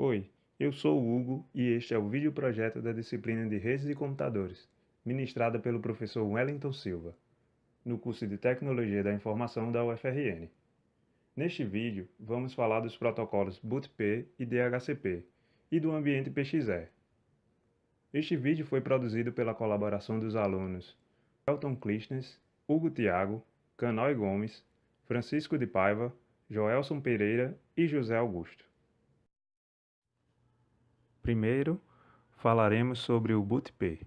Oi, eu sou o Hugo e este é o videoprojeto da disciplina de Redes de Computadores, ministrada pelo professor Wellington Silva, no curso de Tecnologia da Informação da UFRN. Neste vídeo, vamos falar dos protocolos BootP e DHCP e do ambiente PXE. Este vídeo foi produzido pela colaboração dos alunos Elton Clístenes, Hugo Thiago, Canoy Gomes, Francisco de Paiva, Joelson Pereira e José Augusto. Primeiro, falaremos sobre o BootP.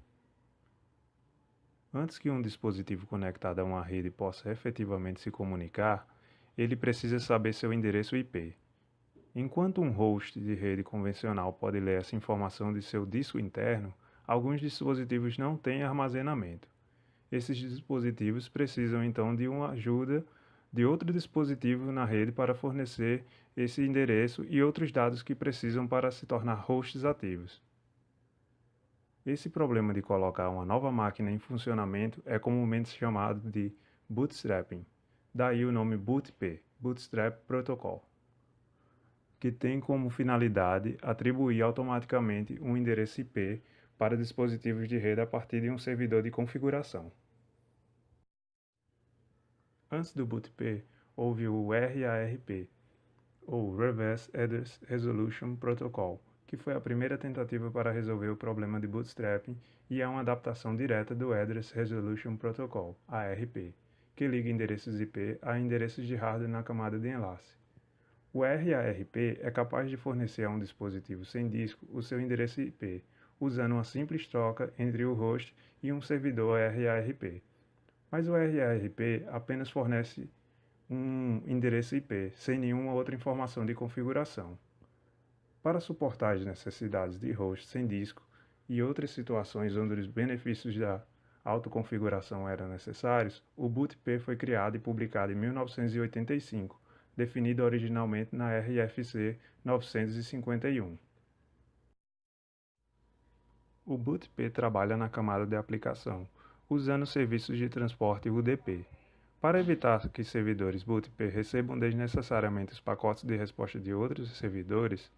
Antes que um dispositivo conectado a uma rede possa efetivamente se comunicar, ele precisa saber seu endereço IP. Enquanto um host de rede convencional pode ler essa informação de seu disco interno, alguns dispositivos não têm armazenamento. Esses dispositivos precisam então de uma ajuda de outro dispositivo na rede para fornecer esse endereço e outros dados que precisam para se tornar hosts ativos. Esse problema de colocar uma nova máquina em funcionamento é comumente chamado de bootstrapping, daí o nome BootP, Bootstrap Protocol, que tem como finalidade atribuir automaticamente um endereço IP para dispositivos de rede a partir de um servidor de configuração. Antes do BootP, houve o RARP, ou Reverse Address Resolution Protocol, que foi a primeira tentativa para resolver o problema de bootstrapping e é uma adaptação direta do Address Resolution Protocol, ARP, que liga endereços IP a endereços de hardware na camada de enlace. O RARP é capaz de fornecer a um dispositivo sem disco o seu endereço IP, usando uma simples troca entre o host e um servidor RARP. Mas o RARP apenas fornece um endereço IP, sem nenhuma outra informação de configuração. Para suportar as necessidades de host sem disco e outras situações onde os benefícios da autoconfiguração eram necessários, o BootP foi criado e publicado em 1985, definido originalmente na RFC 951. O BootP trabalha na camada de aplicação, usando serviços de transporte UDP. Para evitar que servidores BootP recebam desnecessariamente os pacotes de resposta de outros servidores,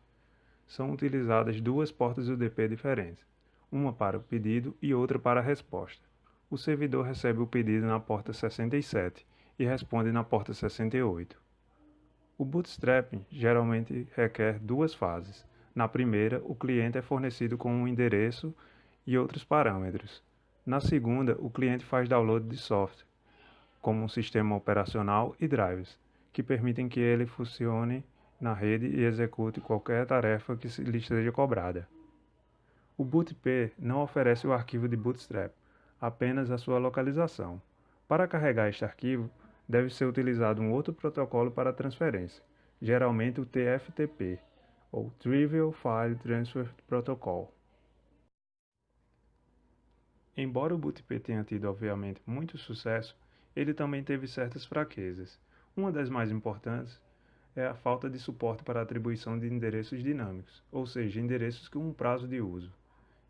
são utilizadas duas portas UDP diferentes, uma para o pedido e outra para a resposta. O servidor recebe o pedido na porta 67 e responde na porta 68. O bootstrapping geralmente requer duas fases. Na primeira, o cliente é fornecido com um endereço e outros parâmetros. Na segunda, o cliente faz download de software, como um sistema operacional e drivers, que permitem que ele funcione na rede e execute qualquer tarefa que lhe esteja cobrada. O BootP não oferece o arquivo de Bootstrap, apenas a sua localização. Para carregar este arquivo, deve ser utilizado um outro protocolo para transferência, geralmente o TFTP, ou Trivial File Transfer Protocol. Embora o BootP tenha tido obviamente muito sucesso, ele também teve certas fraquezas. Uma das mais importantes é a falta de suporte para a atribuição de endereços dinâmicos, ou seja, endereços com um prazo de uso.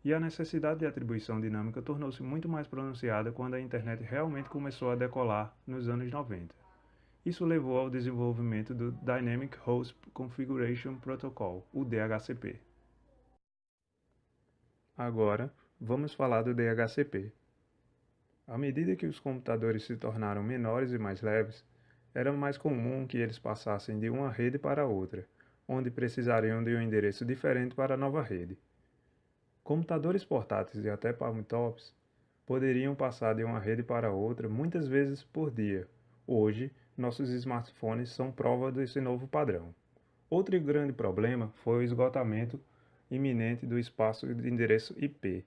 E a necessidade de atribuição dinâmica tornou-se muito mais pronunciada quando a internet realmente começou a decolar nos anos 90. Isso levou ao desenvolvimento do Dynamic Host Configuration Protocol, o DHCP. Agora, vamos falar do DHCP. À medida que os computadores se tornaram menores e mais leves, era mais comum que eles passassem de uma rede para outra, onde precisariam de um endereço diferente para a nova rede. Computadores portáteis e até palmtops poderiam passar de uma rede para outra muitas vezes por dia. Hoje, nossos smartphones são prova desse novo padrão. Outro grande problema foi o esgotamento iminente do espaço de endereço IP.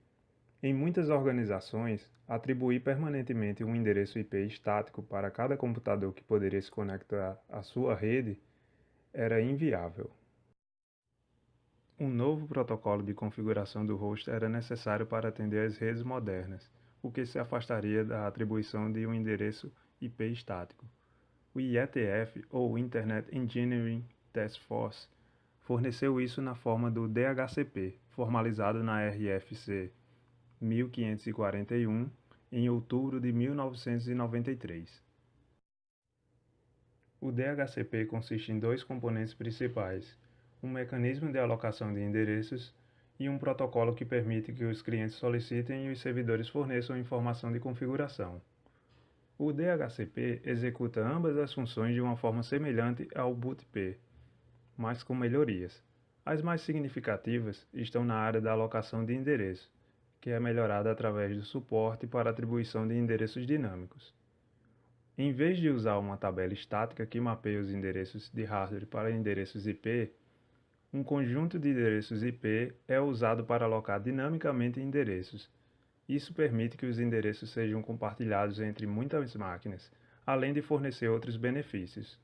Em muitas organizações, atribuir permanentemente um endereço IP estático para cada computador que poderia se conectar à sua rede era inviável. Um novo protocolo de configuração do host era necessário para atender às redes modernas, o que se afastaria da atribuição de um endereço IP estático. O IETF, ou Internet Engineering Task Force, forneceu isso na forma do DHCP, formalizado na RFC 1541, em outubro de 1993. O DHCP consiste em dois componentes principais, um mecanismo de alocação de endereços e um protocolo que permite que os clientes solicitem e os servidores forneçam informação de configuração. O DHCP executa ambas as funções de uma forma semelhante ao BOOTP, mas com melhorias. As mais significativas estão na área da alocação de endereços, que é melhorada através do suporte para atribuição de endereços dinâmicos. Em vez de usar uma tabela estática que mapeia os endereços de hardware para endereços IP, um conjunto de endereços IP é usado para alocar dinamicamente endereços. Isso permite que os endereços sejam compartilhados entre muitas máquinas, além de fornecer outros benefícios.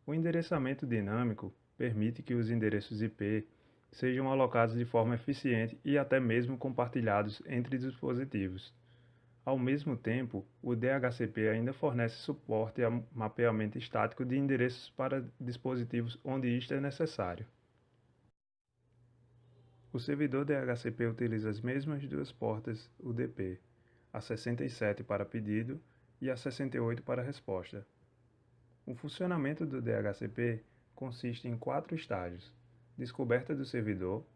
O endereçamento dinâmico permite que os endereços IP sejam alocados de forma eficiente e até mesmo compartilhados entre dispositivos. Ao mesmo tempo, o DHCP ainda fornece suporte a mapeamento estático de endereços para dispositivos onde isto é necessário. O servidor DHCP utiliza as mesmas duas portas UDP, a 67 para pedido e a 68 para resposta. O funcionamento do DHCP consiste em 4 estágios: descoberta do servidor,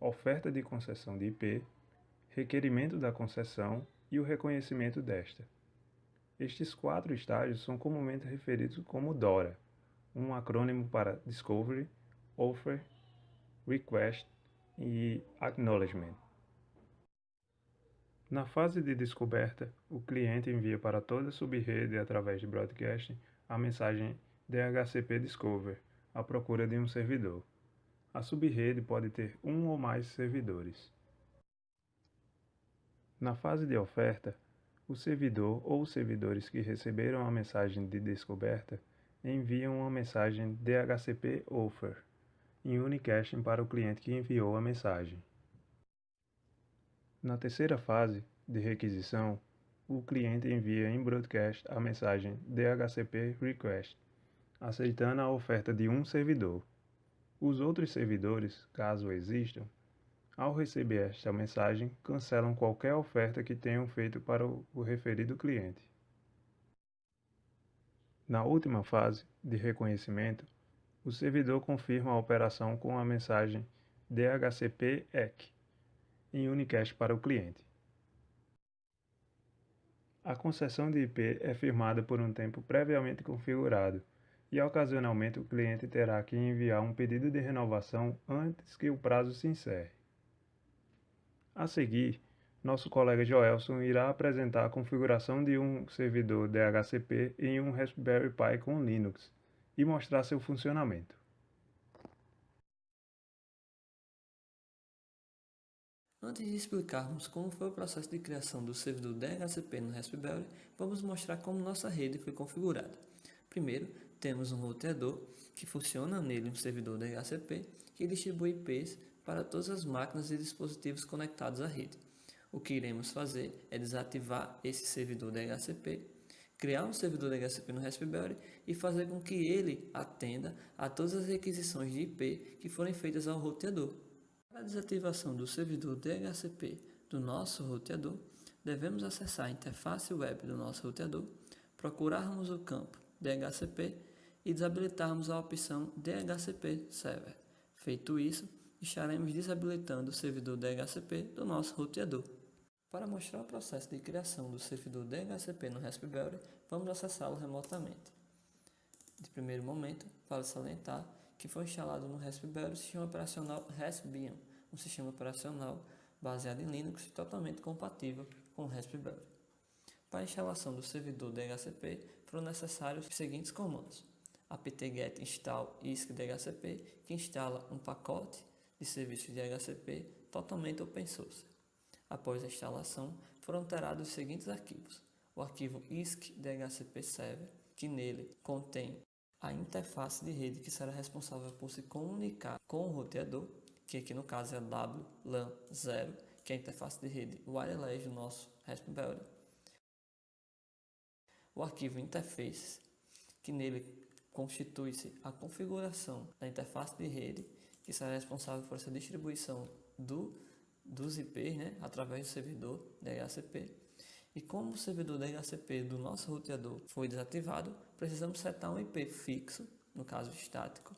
oferta de concessão de IP, requerimento da concessão e o reconhecimento desta. Estes 4 estágios são comumente referidos como DORA, um acrônimo para Discovery, Offer, Request e Acknowledgement. Na fase de descoberta, o cliente envia para toda a subrede através de broadcast a mensagem DHCP Discover, à procura de um servidor. A subrede pode ter um ou mais servidores. Na fase de oferta, o servidor ou os servidores que receberam a mensagem de descoberta enviam uma mensagem DHCP Offer em unicaching para o cliente que enviou a mensagem. Na terceira fase, de requisição, o cliente envia em broadcast a mensagem DHCP Request, aceitando a oferta de um servidor. Os outros servidores, caso existam, ao receber esta mensagem, cancelam qualquer oferta que tenham feito para o referido cliente. Na última fase, de reconhecimento, o servidor confirma a operação com a mensagem DHCP ECK em unicast para o cliente. A concessão de IP é firmada por um tempo previamente configurado e ocasionalmente o cliente terá que enviar um pedido de renovação antes que o prazo se encerre. A seguir, nosso colega Joelson irá apresentar a configuração de um servidor DHCP em um Raspberry Pi com Linux e mostrar seu funcionamento. Antes de explicarmos como foi o processo de criação do servidor DHCP no Raspberry, vamos mostrar como nossa rede foi configurada. Primeiro, temos um roteador, que funciona nele um servidor DHCP, que distribui IPs para todas as máquinas e dispositivos conectados à rede. O que iremos fazer é desativar esse servidor DHCP, criar um servidor DHCP no Raspberry e fazer com que ele atenda a todas as requisições de IP que forem feitas ao roteador. Para a desativação do servidor DHCP do nosso roteador, devemos acessar a interface web do nosso roteador, procurarmos o campo DHCP e desabilitarmos a opção DHCP Server. Feito isso, estaremos desabilitando o servidor DHCP do nosso roteador. Para mostrar o processo de criação do servidor DHCP no Raspberry, vamos acessá-lo remotamente. De primeiro momento, vale salientar que foi instalado no Raspberry o sistema operacional Raspbian, um sistema operacional baseado em Linux e totalmente compatível com o Raspberry. Para a instalação do servidor DHCP, foram necessários os seguintes comandos: apt-get install isc DHCP, que instala um pacote de serviços de DHCP totalmente open source. Após a instalação, foram alterados os seguintes arquivos: o arquivo isc DHCP server, que nele contém a interface de rede que será responsável por se comunicar com o roteador, que aqui no caso é WLAN0, que é a interface de rede wireless do nosso Raspberry. O arquivo interface, que nele constitui-se a configuração da interface de rede, que será responsável por essa distribuição dos IPs, através do servidor DHCP. E como o servidor DHCP do nosso roteador foi desativado, precisamos setar um IP fixo, no caso estático,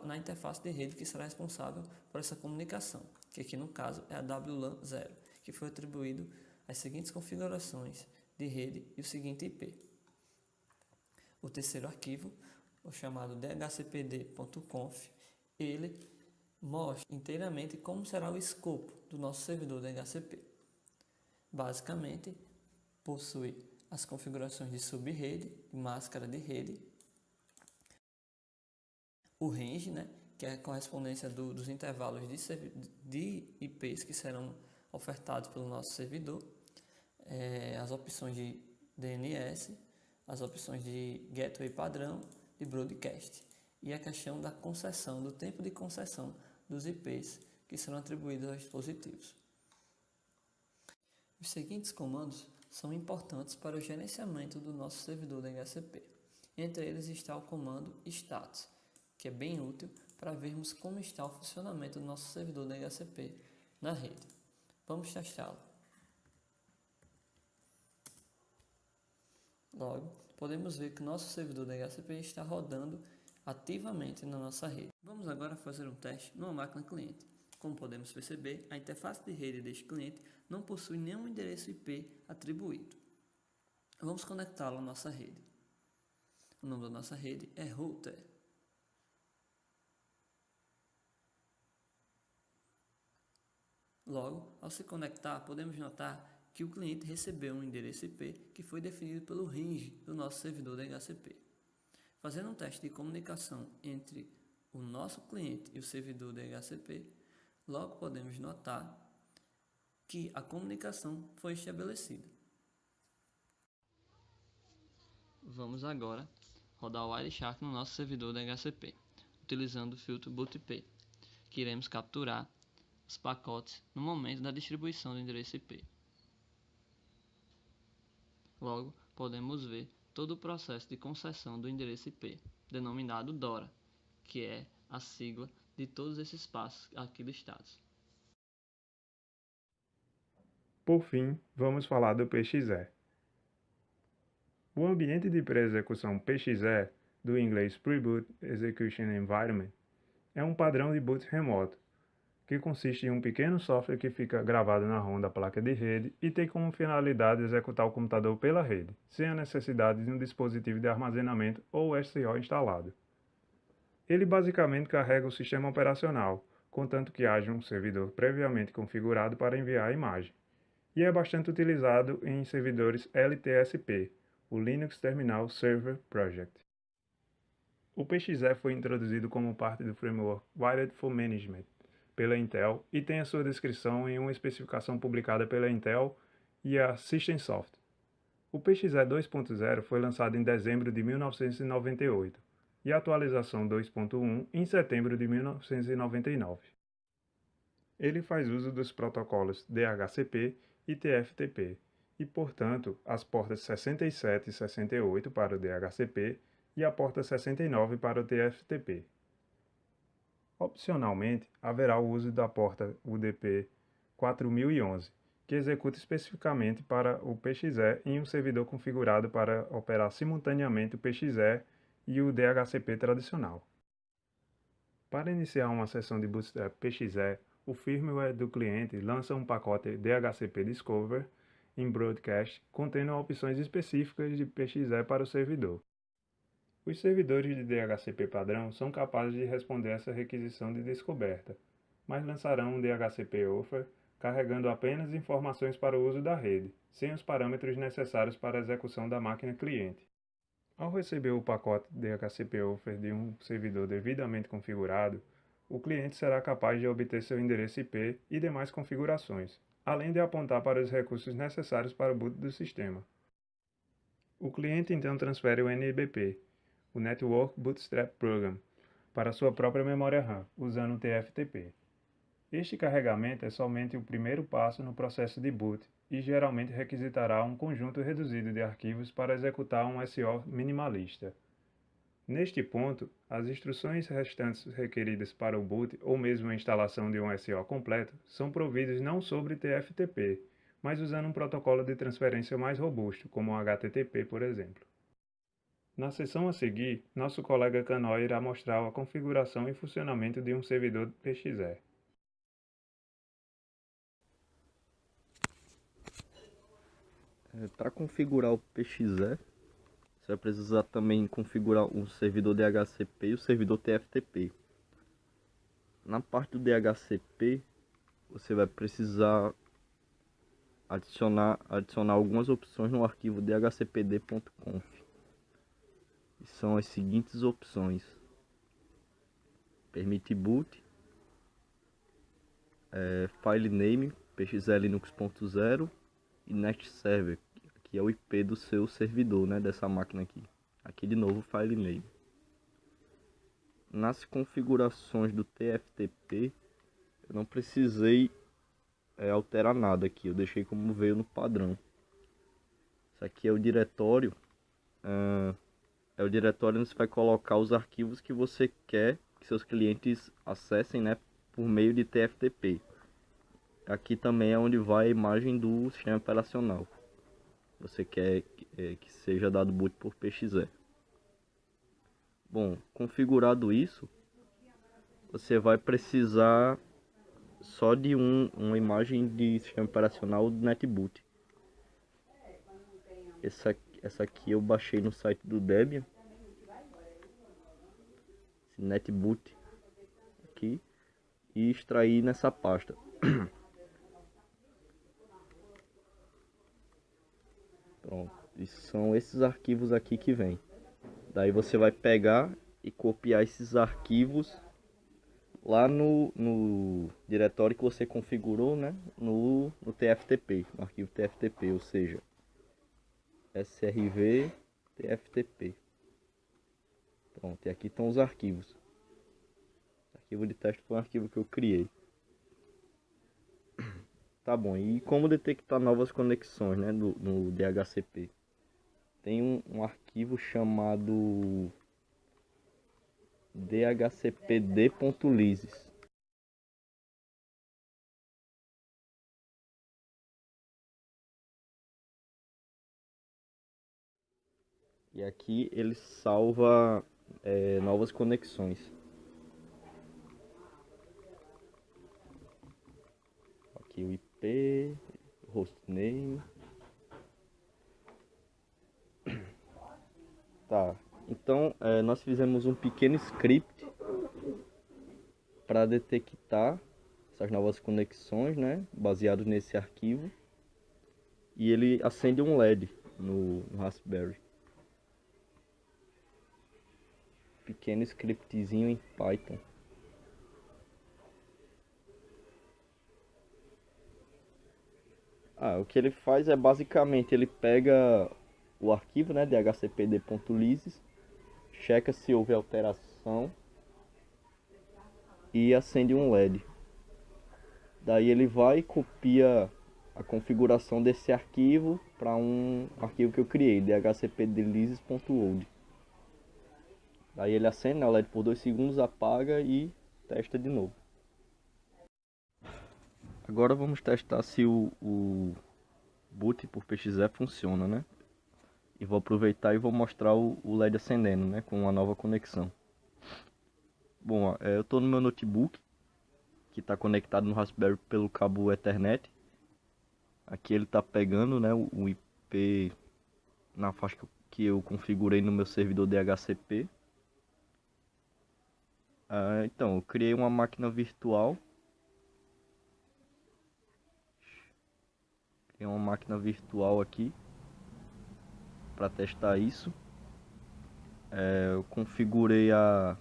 na interface de rede que será responsável por essa comunicação, que aqui no caso é a WLAN 0, que foi atribuído as seguintes configurações de rede e o seguinte IP. O terceiro arquivo, o chamado dhcpd.conf, ele mostra inteiramente como será o escopo do nosso servidor DHCP. Basicamente, possui as configurações de subrede, de máscara de rede, o range, que é a correspondência dos intervalos de IPs que serão ofertados pelo nosso servidor, as opções de DNS, as opções de gateway padrão, de broadcast, e a questão da concessão, do tempo de concessão dos IPs que serão atribuídos aos dispositivos. Os seguintes comandos são importantes para o gerenciamento do nosso servidor DHCP. Entre eles está o comando status, que é bem útil para vermos como está o funcionamento do nosso servidor DHCP na rede. Vamos testá-lo. Logo, podemos ver que nosso servidor DHCP está rodando ativamente na nossa rede. Vamos agora fazer um teste numa máquina cliente. Como podemos perceber, a interface de rede deste cliente não possui nenhum endereço IP atribuído. Vamos conectá-lo à nossa rede. O nome da nossa rede é router. Logo, ao se conectar, podemos notar que o cliente recebeu um endereço IP que foi definido pelo range do nosso servidor DHCP. Fazendo um teste de comunicação entre o nosso cliente e o servidor DHCP, logo podemos notar que a comunicação foi estabelecida. Vamos agora rodar o Wireshark no nosso servidor DHCP, utilizando o filtro bootp, que iremos capturar os pacotes no momento da distribuição do endereço IP. Logo, podemos ver todo o processo de concessão do endereço IP, denominado DORA, que é a sigla de todos esses passos aqui listados. Por fim, vamos falar do PXE. O ambiente de pré-execução PXE, do inglês Pre-Boot Execution Environment, é um padrão de boot remoto, que consiste em um pequeno software que fica gravado na ROM da placa de rede e tem como finalidade executar o computador pela rede, sem a necessidade de um dispositivo de armazenamento ou SCO instalado. Ele basicamente carrega o sistema operacional, contanto que haja um servidor previamente configurado para enviar a imagem, e é bastante utilizado em servidores LTSP, o Linux Terminal Server Project. O PXE foi introduzido como parte do framework Wired for Management, pela Intel, e tem a sua descrição em uma especificação publicada pela Intel e a Systemsoft. O PXE 2.0 foi lançado em dezembro de 1998 e a atualização 2.1 em setembro de 1999. Ele faz uso dos protocolos DHCP e TFTP e, portanto, as portas 67 e 68 para o DHCP e a porta 69 para o TFTP. Opcionalmente, haverá o uso da porta UDP 4011, que executa especificamente para o PXE em um servidor configurado para operar simultaneamente o PXE e o DHCP tradicional. Para iniciar uma sessão de Bootstrap PXE, o firmware do cliente lança um pacote DHCP Discover em Broadcast contendo opções específicas de PXE para o servidor. Os servidores de DHCP padrão são capazes de responder essa requisição de descoberta, mas lançarão um DHCP Offer carregando apenas informações para o uso da rede, sem os parâmetros necessários para a execução da máquina cliente. Ao receber o pacote DHCP Offer de um servidor devidamente configurado, o cliente será capaz de obter seu endereço IP e demais configurações, além de apontar para os recursos necessários para o boot do sistema. O cliente então transfere o NBP, o Network Bootstrap Program, para sua própria memória RAM, usando o TFTP. Este carregamento é somente o primeiro passo no processo de boot e geralmente requisitará um conjunto reduzido de arquivos para executar um SO minimalista. Neste ponto, as instruções restantes requeridas para o boot ou mesmo a instalação de um SO completo são providas não sobre TFTP, mas usando um protocolo de transferência mais robusto, como o HTTP, por exemplo. Na seção a seguir, nosso colega Canoa irá mostrar a configuração e funcionamento de um servidor PXE. Para configurar o PXE, você vai precisar também configurar um servidor DHCP e o servidor TFTP. Na parte do DHCP, você vai precisar adicionar algumas opções no arquivo dhcpd.conf. E são as seguintes opções: permite boot, file name pxelinux.0 e next server, que é o IP do seu servidor, né, dessa máquina aqui. Aqui de novo file name. Nas configurações do TFTP, eu não precisei alterar nada aqui, eu deixei como veio no padrão. Isso aqui é o diretório, é o diretório onde você vai colocar os arquivos que você quer que seus clientes acessem, né, por meio de TFTP. Aqui também é onde vai a imagem do sistema operacional. Você quer que seja dado boot por PXE. Bom, configurado isso, você vai precisar só de uma imagem de sistema operacional do NetBoot. Essa aqui eu baixei no site do Debian. Esse NetBoot aqui. E extraí nessa pasta. Pronto. E são esses arquivos aqui que vem. Daí você vai pegar e copiar esses arquivos lá no diretório que você configurou, né? No TFTP, no arquivo TFTP, ou seja, srv tftp. Pronto, e aqui estão os arquivos. O arquivo de teste foi um arquivo que eu criei. Tá bom, e como detectar novas conexões, né, no DHCP? Tem um arquivo chamado dhcpd.lysis. E aqui ele salva novas conexões. Aqui o IP, hostname. Tá, então nós fizemos um pequeno script para detectar essas novas conexões, né, baseado nesse arquivo. E ele acende um LED no Raspberry. Pequeno scriptzinho em Python. O que ele faz é basicamente ele pega o arquivo, né, dhcpd.lysis, checa se houve alteração e acende um LED. Daí ele vai e copia a configuração desse arquivo para um arquivo que eu criei, dhcpdlysis.old. Daí ele acende, né, o LED por 2 segundos, apaga e testa de novo. Agora vamos testar se o boot por PXE funciona, né? E vou aproveitar e vou mostrar o LED acendendo, né, com uma nova conexão. Bom, eu estou no meu notebook, que está conectado no Raspberry pelo cabo Ethernet. Aqui ele está pegando, né, o IP na faixa que eu configurei no meu servidor DHCP. Então, eu criei uma máquina virtual. Tem uma máquina virtual aqui para testar isso. Eu configurei a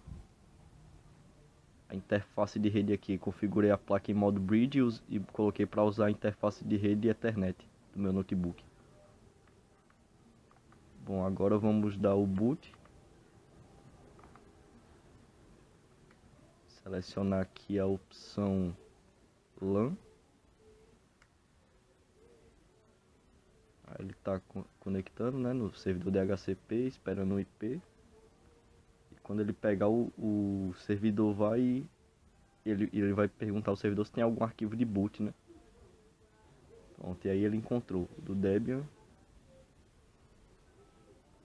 interface de rede aqui, configurei a placa em modo bridge e coloquei para usar a interface de rede Ethernet do meu notebook. Bom, agora vamos dar o boot. Selecionar aqui a opção LAN. Aí ele está conectando, né, no servidor DHCP, esperando o IP. E quando ele pegar o servidor ele vai perguntar ao servidor se tem algum arquivo de boot, né? Pronto, e aí ele encontrou do Debian.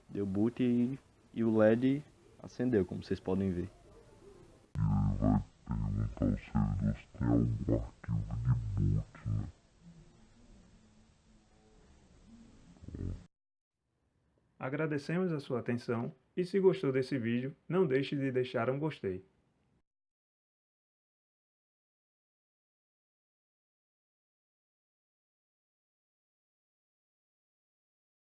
Deu boot e e o LED acendeu, como vocês podem ver. Perguntar ao servidor se tem algum arquivo de boot, né? Agradecemos a sua atenção e se gostou desse vídeo, não deixe de deixar um gostei.